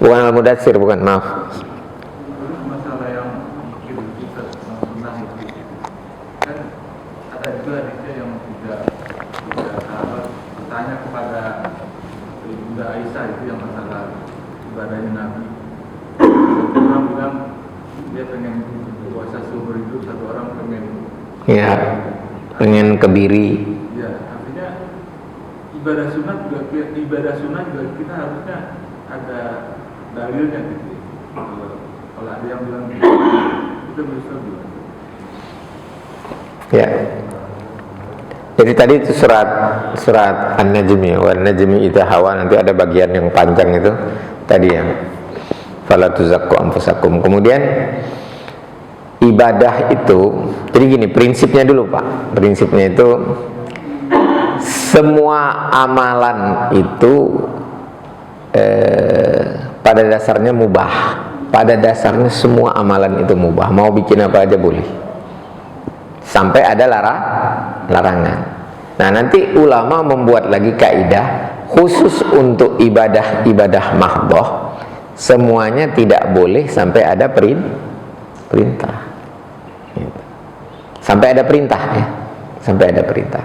Bukan Al-Mudatsir, bukan, maaf.
Masalah yang mungkin kita pernah itu kan ada juga hadisnya yang tidak sahabat bertanya kepada Bunda Aisyah itu yang masalah ibadahnya Nabi. Orang bilang dia pengen puasa seumur hidup, satu orang
Ya, pengen kebiri.
ya, artinya ibadah sunat juga kita harusnya ada dalilnya gitu. Kalau ada yang bilang itu bisa bilang.
Ya. Jadi tadi itu surat An-Najm ya, wan najmi idza hawa, nanti ada bagian yang panjang itu tadi yang fala tuzakku anfusakum. Kemudian ibadah itu, jadi gini prinsipnya dulu Pak. Prinsipnya itu semua amalan itu pada dasarnya mubah. Pada dasarnya semua amalan itu mubah. Mau bikin apa aja boleh. Sampai ada larangan. Nah, nanti ulama membuat lagi kaidah khusus untuk ibadah mahdhah, semuanya tidak boleh sampai ada perintah. Sampai ada perintah ya. Sampai ada perintah.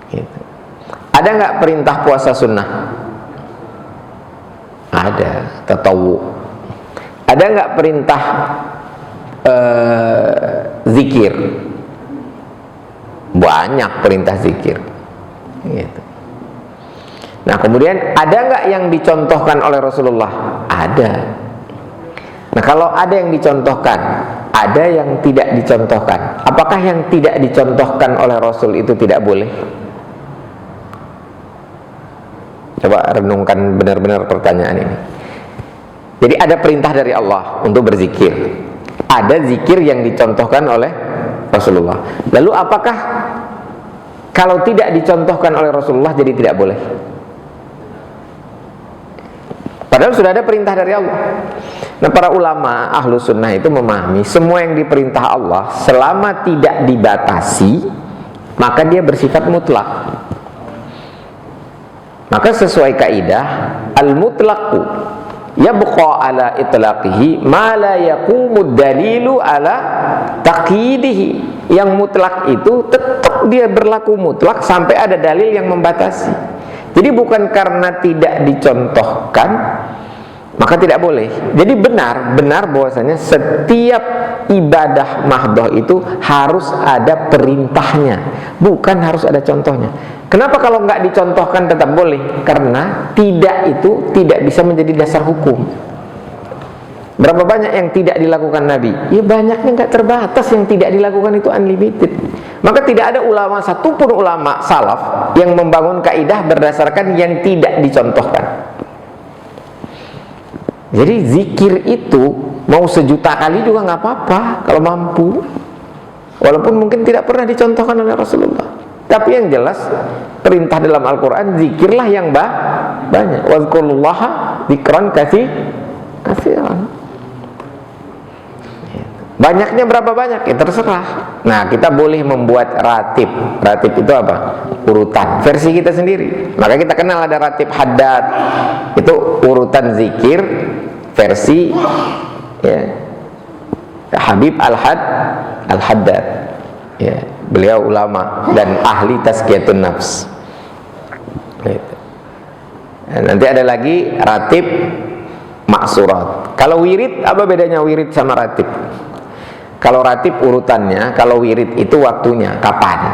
Gitu. Ada nggak perintah puasa sunnah? Ada, tatawu. Ada nggak perintah zikir? Banyak perintah zikir. Gitu. Nah, kemudian ada nggak yang dicontohkan oleh Rasulullah? Ada. Nah, kalau ada yang dicontohkan, ada yang tidak dicontohkan. Apakah yang tidak dicontohkan oleh Rasul itu tidak boleh? Coba renungkan benar-benar pertanyaan ini. Jadi ada perintah dari Allah untuk berzikir. Ada zikir yang dicontohkan oleh Rasulullah. Lalu apakah kalau tidak dicontohkan oleh Rasulullah jadi tidak boleh? Padahal sudah ada perintah dari Allah. Nah, para ulama ahlu sunnah itu memahami semua yang diperintah Allah selama tidak dibatasi, maka dia bersifat mutlak. Maka sesuai kaidah al-mutlaqu yabqa ala itlaqihi ma la yaqumu dalilu ala taqyidihi. Yang mutlak itu tetap dia berlaku mutlak sampai ada dalil yang membatasi. Jadi bukan karena tidak dicontohkan maka tidak boleh. Jadi benar bahwasanya setiap ibadah mahdoh itu harus ada perintahnya, bukan harus ada contohnya. Kenapa kalau nggak dicontohkan tetap boleh? Karena itu tidak bisa menjadi dasar hukum. Berapa banyak yang tidak dilakukan Nabi? Ya banyaknya, nggak terbatas. Yang tidak dilakukan itu unlimited. Maka tidak ada ulama satupun ulama salaf yang membangun kaidah berdasarkan yang tidak dicontohkan. Jadi zikir itu mau 1.000.000 kali juga nggak apa-apa kalau mampu, walaupun mungkin tidak pernah dicontohkan oleh Rasulullah. Tapi yang jelas perintah dalam Al-Quran, zikirlah yang banyak. Wazkurullaha dzikran katsiran. Banyaknya berapa banyak? Ya terserah. Nah, kita boleh membuat ratib. Ratib itu apa? Urutan. Versi kita sendiri. Maka kita kenal ada ratib haddad. Itu urutan zikir versi ya, Habib Al-Haddad. Ya, beliau ulama dan ahli tazkiyatun nafs. Nanti ada lagi ratib maksurat. Kalau wirid, apa bedanya wirid sama ratib? Kalau ratib urutannya, kalau wirid itu waktunya, kapan?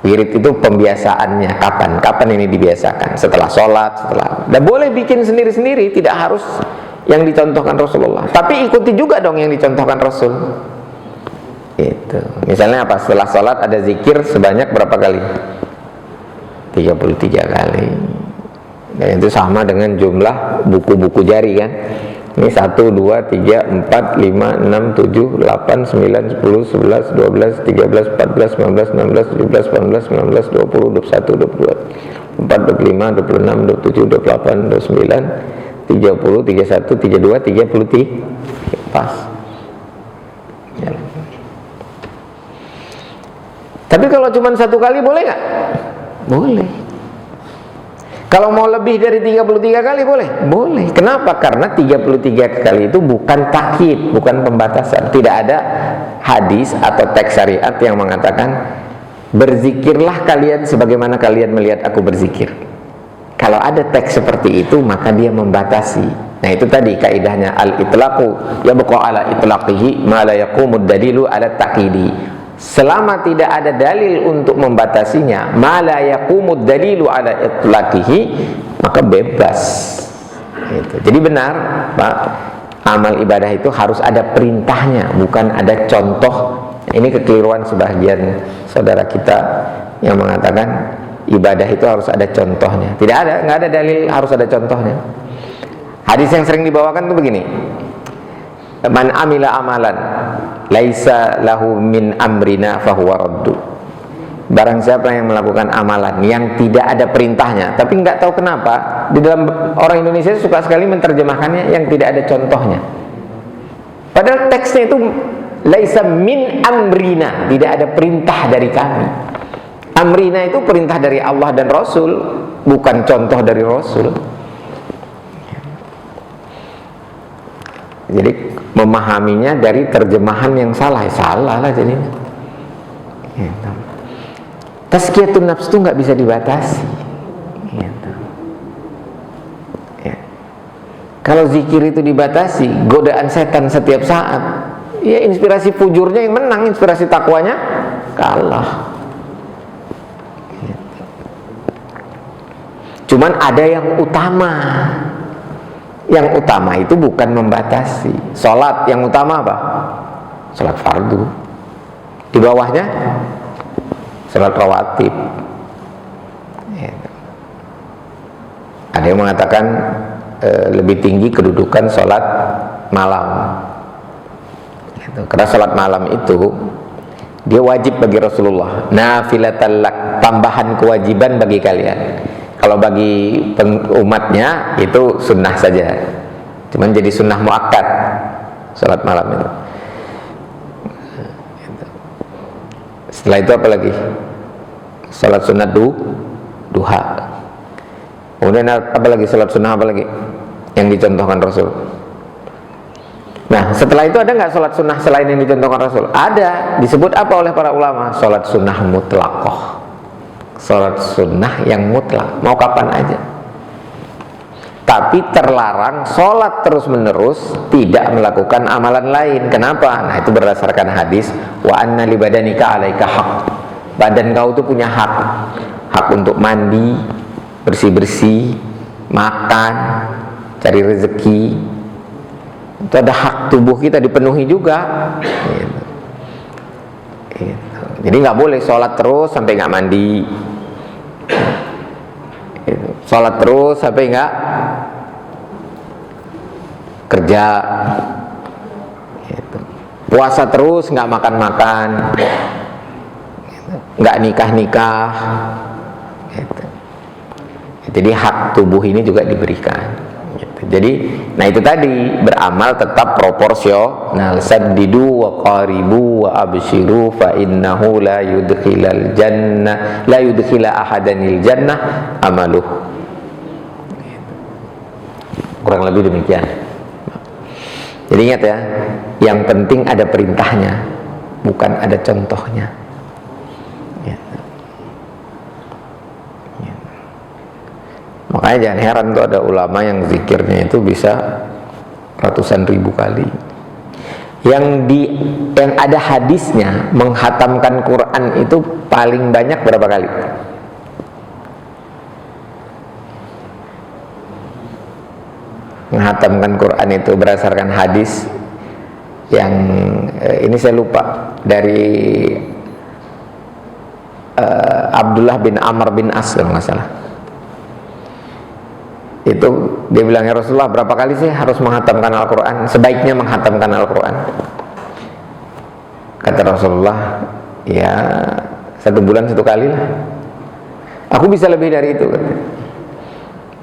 Wirid itu pembiasaannya, kapan? Kapan ini dibiasakan? Setelah sholat, Dan boleh bikin sendiri-sendiri, tidak harus yang dicontohkan Rasulullah. Tapi ikuti juga dong yang dicontohkan Rasul. Itu. Misalnya apa? Setelah sholat ada zikir sebanyak berapa kali? 33 kali. Dan itu sama dengan jumlah buku-buku jari kan? Ini 1, 2, 3, 4, 5, 6, 7, 8, 9, 10, 11, 12, 13, 14, 15, 16, 17, 18, 19, 20, 21, 22, 24, 25, 26, 27, 28, 29, 30, 31, 32, 33. Pas ya. Tapi kalau cuma 1 kali boleh nggak? Boleh. Kalau mau lebih dari 33 kali boleh? Boleh. Kenapa? Karena 33 kali itu bukan takyid, bukan pembatasan. Tidak ada hadis atau teks syariat yang mengatakan berzikirlah kalian sebagaimana kalian melihat aku berzikir. Kalau ada teks seperti itu, maka dia membatasi. Nah, itu tadi kaidahnya al-itlaqu yabqa ala itlaqihi ma la yaqumud dalilu ala taqidi. Selama tidak ada dalil untuk membatasinya, ma la yaqumud dalilu ala itlaqihi, maka bebas. Gitu. Jadi benar, Pak, amal ibadah itu harus ada perintahnya, bukan ada contoh. Ini kekeliruan sebagian saudara kita yang mengatakan ibadah itu harus ada contohnya. Tidak ada, nggak ada dalil harus ada contohnya. Hadis yang sering dibawakan itu begini: man amila amalan laisa lahu min amrina fahuwa raddu. Barang siapa yang melakukan amalan yang tidak ada perintahnya, tapi nggak tahu kenapa di dalam orang Indonesia suka sekali menerjemahkannya yang tidak ada contohnya. Padahal teksnya itu laisa min amrina, tidak ada perintah dari kami. Amrina itu perintah dari Allah dan Rasul, bukan contoh dari Rasul. Jadi memahaminya dari terjemahan yang salah lah jadinya. Gitu. Tazkiyatun nafs itu nggak bisa dibatasi. Gitu. Ya. Kalau zikir itu dibatasi, godaan setan setiap saat, ya inspirasi fujurnya yang menang, inspirasi takwanya kalah. Gitu. Cuman ada yang utama. Yang utama itu bukan membatasi. Sholat yang utama apa? Sholat fardu. Di bawahnya sholat rawatib. Ada yang mengatakan lebih tinggi kedudukan sholat malam. Karena sholat malam itu dia wajib bagi Rasulullah. Nafilatal lak, tambahan kewajiban bagi kalian. Kalau bagi umatnya itu sunnah saja, cuman jadi sunnah muakkad salat malam itu. Setelah itu apa lagi? Salat sunat duha. Kemudian apa lagi? Salat sunnah apa lagi yang dicontohkan Rasul? Nah, setelah itu ada nggak salat sunnah selain yang dicontohkan Rasul? Ada. Disebut apa oleh para ulama? Salat sunnah mutlaqah. Salat sunnah yang mutlak, mau kapan aja. tapi terlarang sholat terus menerus tidak melakukan amalan lain. Kenapa? Nah, itu berdasarkan hadis wa anna li badanika alaika haq. Badan kau tuh punya hak. Hak untuk mandi, bersih-bersih, makan, cari rezeki. Itu ada hak tubuh kita dipenuhi juga. Gitu. Gitu. Jadi nggak boleh sholat terus sampai nggak mandi. Gitu. Sholat terus sampai nggak kerja. Gitu. Puasa terus nggak makan-makan. Gitu. Nggak nikah-nikah. Gitu. Jadi hak tubuh ini juga diberikan. Gitu. Jadi, nah itu tadi beramal tetap proporsional. Saddidu wa qaribu wa abshiru fa innahu la yudkhilal jannah la yudkhila ahadanil jannah amaluh. Gitu. Kurang lebih demikian. Jadi ingat ya, yang penting ada perintahnya, bukan ada contohnya. Makanya jangan heran tuh ada ulama yang zikirnya itu bisa ratusan ribu kali. Yang ada hadisnya menghatamkan Quran itu paling banyak berapa kali? Menghatamkan Quran itu berdasarkan hadis yang ini saya lupa, dari Abdullah bin Amr bin As kalau nggak salah. Itu dia bilang, ya Rasulullah, berapa kali sih harus menghatamkan Al-Quran? Sebaiknya menghatamkan Al-Quran. Kata Rasulullah, ya 1 bulan 1 kali lah. Aku bisa lebih dari itu.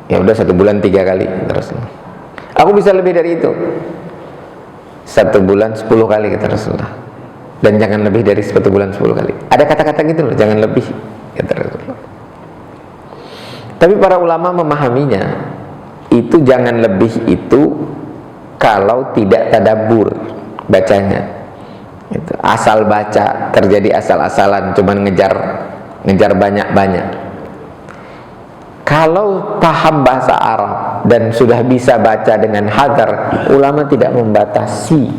Ya udah 1 bulan 3 kali. Terus aku bisa lebih dari itu. 1 bulan 10 kali kata Rasulullah. Dan jangan lebih dari 1 bulan 10 kali. Ada kata-kata gitu loh, jangan lebih kata Rasulullah. Tapi para ulama memahaminya itu jangan lebih itu kalau tidak tadabbur bacanya. Itu asal baca, terjadi asal-asalan, cuman ngejar banyak-banyak. Kalau paham bahasa Arab dan sudah bisa baca dengan hadar, ulama tidak membatasi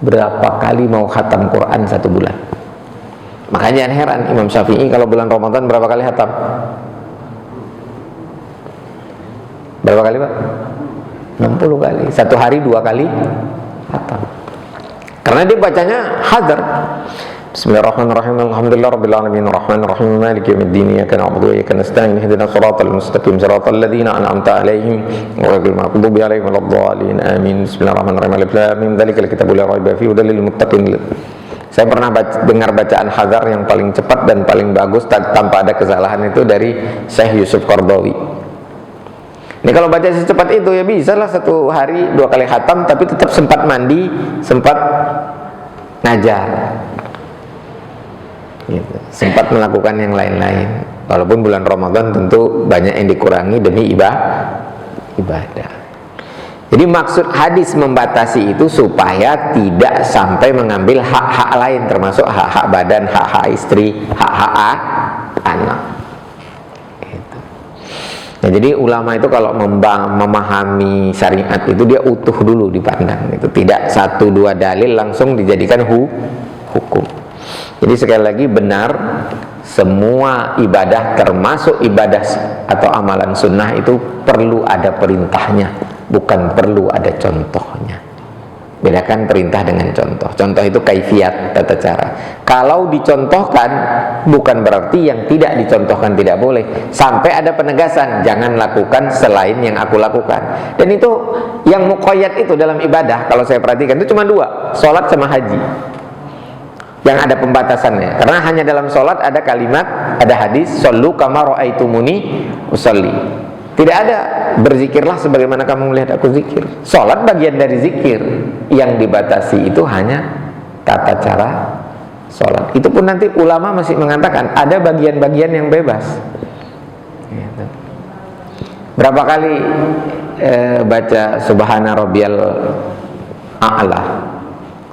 berapa kali mau khatam Quran 1 bulan. Makanya jangan heran Imam Syafi'i kalau bulan Ramadan berapa kali khatam? Berapa kali Pak? 60 kali. 1 hari 2 kali khatam. Karena dia bacanya hadar. Bismillahirrahmanirrahim. Alhamdulillahirabbil alamin arrahmanir rahim maliki yaumiddin iyyaka na'budu wa iyyaka nasta'in ihdinas siratal mustaqim siratal ladzina an'amta 'alaihim ghairil maghdubi 'alaihim waladdallin amin. Bismillahirrahmanirrahim. Alif lam mim dzalikal kitabu la raiba fihi hudal lil muttaqin. Saya pernah dengar bacaan hadar yang paling cepat dan paling bagus tanpa ada kesalahan itu dari Syekh Yusuf Qardawi. Ini kalau baca secepat itu ya bisa lah 1 hari 2 kali khatam, tapi tetap sempat mandi, sempat ngajar, gitu. Sempat melakukan yang lain-lain. Walaupun bulan Ramadan tentu banyak yang dikurangi demi ibadah. Jadi maksud hadis membatasi itu supaya tidak sampai mengambil hak-hak lain, termasuk hak-hak badan, hak-hak istri, hak-hak anak. Ya, jadi ulama itu kalau memahami syariat itu dia utuh dulu dipandang, itu tidak 1-2 dalil langsung dijadikan hukum. Jadi sekali lagi benar, semua ibadah termasuk ibadah atau amalan sunnah itu perlu ada perintahnya, bukan perlu ada contohnya. Bedakan perintah dengan contoh. Contoh itu kaifiat, tata cara. Kalau dicontohkan bukan berarti yang tidak dicontohkan tidak boleh. Sampai ada penegasan, jangan lakukan selain yang aku lakukan. Dan itu yang muqayyad itu dalam ibadah, kalau saya perhatikan itu cuma 2, sholat sama haji, yang ada pembatasannya. Karena hanya dalam sholat ada kalimat, ada hadis, shollu kama ra'aitumuni usolli. Tidak ada berzikirlah sebagaimana kamu melihat aku zikir. Sholat bagian dari zikir. Yang dibatasi itu hanya tata cara sholat. Itu pun nanti ulama masih mengatakan ada bagian-bagian yang bebas. Berapa kali baca subhana rabbiyal a'la,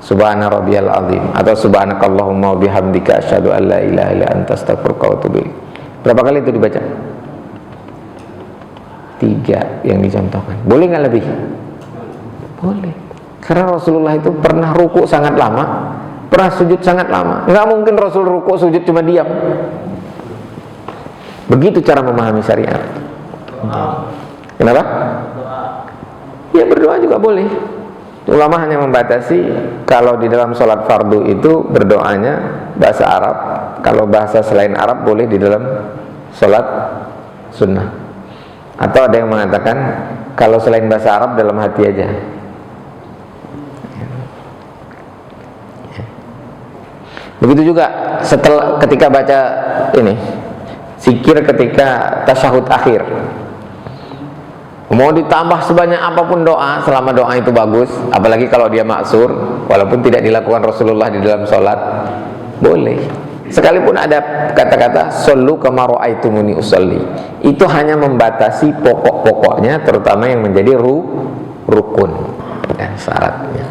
subhana rabbiyal azim, atau subhanakallahumma bihamdika asyhadu an la ilaha illa anta astaghfiruka wa atubu ilaik. Berapa kali itu dibaca? 3 yang dicontohkan. Boleh nggak lebih? Boleh. Karena Rasulullah itu pernah ruku sangat lama, pernah sujud sangat lama. Nggak mungkin Rasul ruku sujud cuma diam. Begitu cara memahami syariat. Kenapa? Ya berdoa juga boleh. Ulama hanya membatasi kalau di dalam sholat fardu itu berdoanya bahasa Arab. Kalau bahasa selain Arab boleh di dalam sholat sunnah. Atau ada yang mengatakan kalau selain bahasa Arab dalam hati aja. Begitu juga setelah ketika baca ini zikir ketika tasyahud akhir, mau ditambah sebanyak apapun doa selama doa itu bagus, apalagi kalau dia maksur, walaupun tidak dilakukan Rasulullah di dalam sholat, boleh. Sekalipun ada kata-kata shollu kama ra'aitumuni usolli, itu hanya membatasi pokok-pokoknya, terutama yang menjadi rukun dan syaratnya.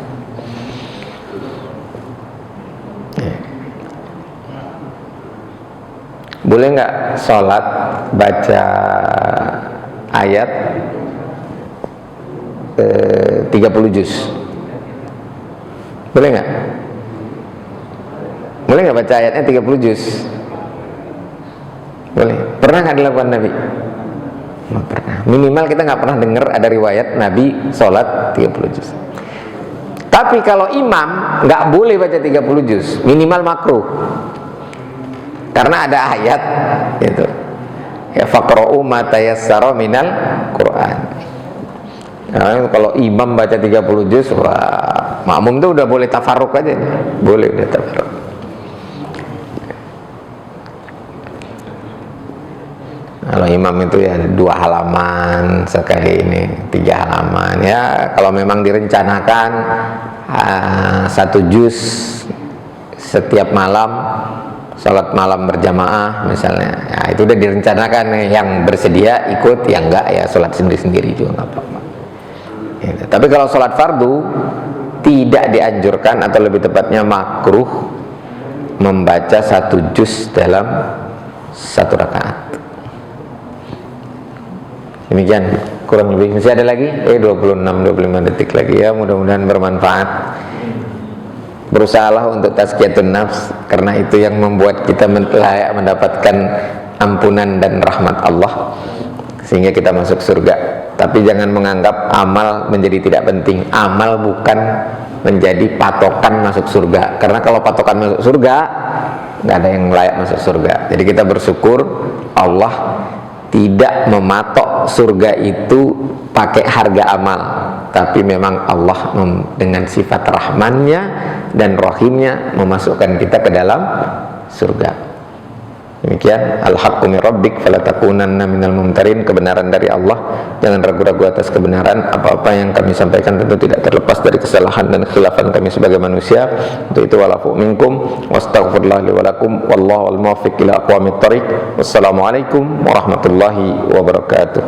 Boleh nggak sholat baca ayat 30 juz? Boleh nggak? Boleh nggak baca ayatnya 30 juz? Boleh. Pernah nggak dilakukan Nabi? Nggak pernah. Minimal kita nggak pernah dengar ada riwayat Nabi sholat 30 juz. Tapi kalau imam nggak boleh baca 30 juz, minimal makruh. Karena ada ayat itu. Ya faqra'u ma tayassara minal Qur'an. Nah, kalau imam baca 30 juz, wah, makmum tuh udah boleh tafarruk aja nih. Boleh udah tafarruk. Kalau imam itu ya 2 halaman sekali ini, 3 halaman ya. Kalau memang direncanakan 1 juz setiap malam, salat malam berjamaah misalnya, ya, itu udah direncanakan. Yang bersedia ikut, yang enggak ya salat sendiri-sendiri juga nggak apa-apa. Ya, tapi kalau salat fardu tidak dianjurkan, atau lebih tepatnya makruh membaca 1 juz dalam 1 rakaat. Demikian kurang lebih. Masih ada lagi? 26-25 detik lagi ya. Mudah-mudahan bermanfaat. Berusahalah untuk tazkiyatun nafs, karena itu yang membuat kita layak mendapatkan ampunan dan rahmat Allah, sehingga kita masuk surga. Tapi jangan menganggap amal menjadi tidak penting. Amal bukan menjadi patokan masuk surga, karena kalau patokan masuk surga, nggak ada yang layak masuk surga. Jadi kita bersyukur Allah tidak mematok surga itu pakai harga amal, tapi memang Allah dengan sifat rahmannya dan rahimnya memasukkan kita ke dalam surga. Demikian, al-haqqu min rabbik fala takunanna minal mumtarin. Kebenaran dari Allah, jangan ragu-ragu atas kebenaran. Apa-apa yang kami sampaikan tentu tidak terlepas dari kesalahan dan khilafan kami sebagai manusia. Untuk itu walafu minkum wastaghfirullah li wa lakum wallahu al-muwaffiq ila aqwamit thoriq. Wassalamualaikum warahmatullahi wabarakatuh.